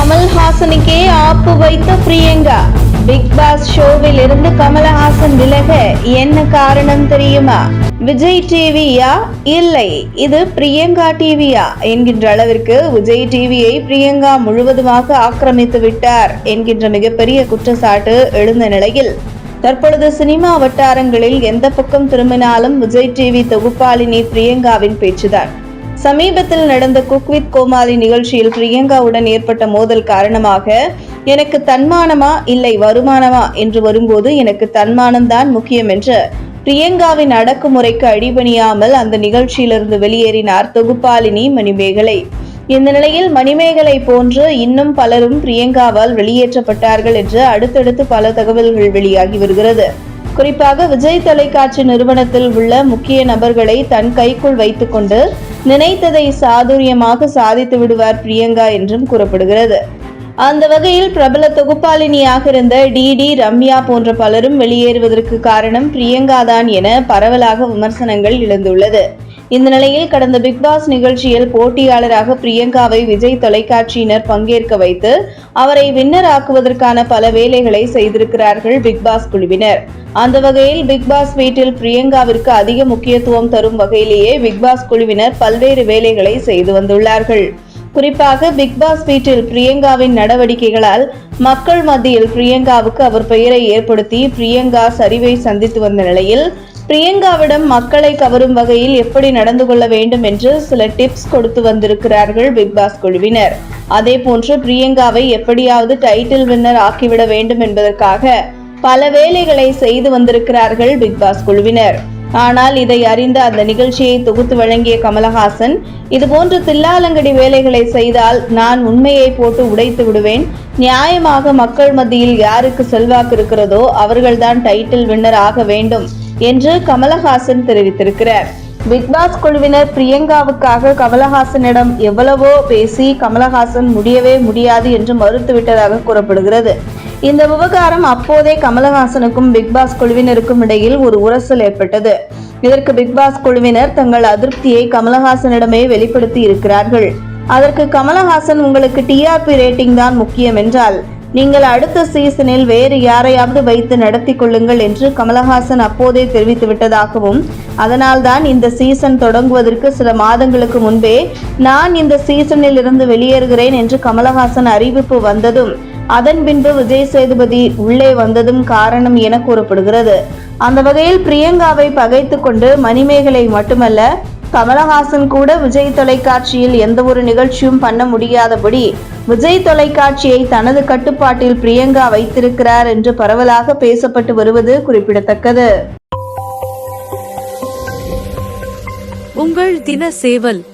கமல்ஹாசனுக்கே ஆப்பு வைத்த Priyanka. Big pass ஷோவில் இருந்து கமல்ஹாசன் விலக என்ன காரணம் தெரியுமா? விஜய் டிவியா இல்லை இது பிரியங்கா டிவியா என்கின்ற அளவிற்கு விஜய் டிவியை பிரியங்கா முழுவதுமாக ஆக்கிரமித்து விட்டார் என்கின்ற மிகப்பெரிய குற்றச்சாட்டு எழுந்த நிலையில் தற்பொழுது சினிமா வட்டாரங்களில் எந்த பக்கம் திரும்பினாலும் விஜய் டிவி தொகுப்பாளினி பிரியங்காவின் பேச்சுதான். சமீபத்தில் நடந்த குக் வித் கோமாளி நிகழ்ச்சியில் பிரியங்காவுடன் ஏற்பட்ட மோதல் காரணமாக எனக்கு தன்மானமா இல்லை வருமானமா என்று வரும்போது எனக்கு தன்மானம்தான் முக்கியம் என்று பிரியங்காவின் அடக்குமுறைக்கு அடிபணியாமல் அந்த நிகழ்ச்சியிலிருந்து வெளியேறினார் தொகுப்பாளினி மணிமேகலை. இந்த நிலையில் மணிமேகலை போன்று இன்னும் பலரும் பிரியங்காவால் வெளியேற்றப்பட்டார்கள் என்று அடுத்தடுத்து பல தகவல்கள் வெளியாகி வருகிறது. குறிப்பாக விஜய் தொலைக்காட்சி நிறுவனத்தில் உள்ள முக்கிய நபர்களை தன் கைக்குள் வைத்துக் கொண்டு நினைத்ததை சாதுரியமாக சாதித்து விடுவார் பிரியங்கா என்றும் கூறப்படுகிறது. அந்த வகையில் பிரபல தொகுப்பாளினியாக இருந்த டிடி, ரம்யா போன்ற பலரும் வெளியேறுவதற்கு காரணம் பிரியங்கா தான் என பரவலாக விமர்சனங்கள் எழுந்துள்ளது. இந்த நிலையில் கடந்த பிக் பாஸ் நிகழ்ச்சியில் போட்டியாளராக பிரியங்காவை விஜய் தொலைக்காட்சியினர் பங்கேற்க வைத்து அவரை வின்னர் ஆக்குவதற்கான பல வேலைகளை செய்திருக்கிறார்கள் பிக் பாஸ் குழுவினர். அந்த வகையில் பிக் பாஸ் வீட்டில் பிரியங்காவிற்கு அதிக முக்கியத்துவம் தரும் வகையிலேயே பிக் பாஸ் குழுவினர் பல்வேறு வேலைகளை செய்து வந்துள்ளார்கள். குறிப்பாக பிக் பாஸ் வீட்டில் பிரியங்காவின் நடவடிக்கைகளால் மக்கள் மத்தியில் பிரியங்காவுக்கு அவர் பெயரை ஏற்படுத்தி பிரியங்கா சரிவை சந்தித்து வந்த நிலையில் பிரியங்காவிடம் மக்களை கவரும் வகையில் எப்படி நடந்து கொள்ள வேண்டும் என்று சில டிப்ஸ் கொடுத்து வந்திருக்கிறார்கள் பிக் பாஸ் குழுவினர். அதே போன்று பிரியங்காவை எப்படியாவது டைட்டில் வின்னர் ஆக்கிவிட வேண்டும் என்பதற்காக பல வேலைகளை செய்து வந்திருக்கிறார்கள் பிக் பாஸ் குழுவினர். ஆனால் இதை அறிந்த அந்த நிகழ்ச்சியை தொகுத்து வழங்கிய கமல்ஹாசன், இதுபோன்று தில்லாலங்கடி வேலைகளை செய்தால் நான் உண்மையை போட்டு உடைத்து விடுவேன். நியாயமாக மக்கள் மத்தியில் யாருக்கு செல்வாக்கு இருக்கிறதோ அவர்கள்தான் டைட்டில் வின்னர் ஆக வேண்டும் என்று கமல்ஹாசன் தெரிவித்திருக்கிறார். பிக் பாஸ் குழுவினர் பிரியங்காவுக்காக கமல்ஹாசனிடம் எவ்வளவோ பேசி கமல்ஹாசன் முடியவே முடியாது என்று மறுத்துவிட்டதாக கூறப்படுகிறது. இந்த விவகாரம் அப்போதே கமல்ஹாசனுக்கும் பிக் பாஸ் குழுவினருக்கும் இடையில் ஒரு உரசல் ஏற்பட்டது. இதற்கு பிக் பாஸ் குழுவினர் தங்கள் அதிருப்தியை கமல்ஹாசனிடமே வெளிப்படுத்தி இருக்கிறார்கள். அதற்கு கமல்ஹாசன், உங்களுக்கு டிஆர்பி ரேட்டிங் தான் முக்கியம் என்றால் நீங்கள் அடுத்த சீசனில் வேறு யாரையாவது வைத்து நடத்தி கொள்ளுங்கள் என்று கமல்ஹாசன் அப்போதே தெரிவித்து விட்டதாகவும், அதனால்தான் இந்த சீசன் தொடங்குவதற்கு சில மாதங்களுக்கு முன்பே நான் இந்த சீசனில் இருந்து வெளியேறுகிறேன் என்று கமல்ஹாசன் அறிவிப்பு வந்ததும் அதன் பின்பு விஜய் சேதுபதி உள்ளே வந்ததும் காரணம் என கூறப்படுகிறது. அந்த வகையில் பிரியங்காவை பகைத்து கொண்டு மணிமேகலை மட்டுமல்ல கமல்ஹாசன் கூட விஜய் தொலைக்காட்சியில் எந்த ஒரு நிகழ்ச்சியும் பண்ண முடியாதபடி விஜய் தொலைக்காட்சியை தனது கட்டுப்பாட்டில் பிரியங்கா வைத்திருக்கிறார் என்று பரவலாக பேசப்பட்டு வருவது குறிப்பிடத்தக்கது. உங்கள் தின சேவல்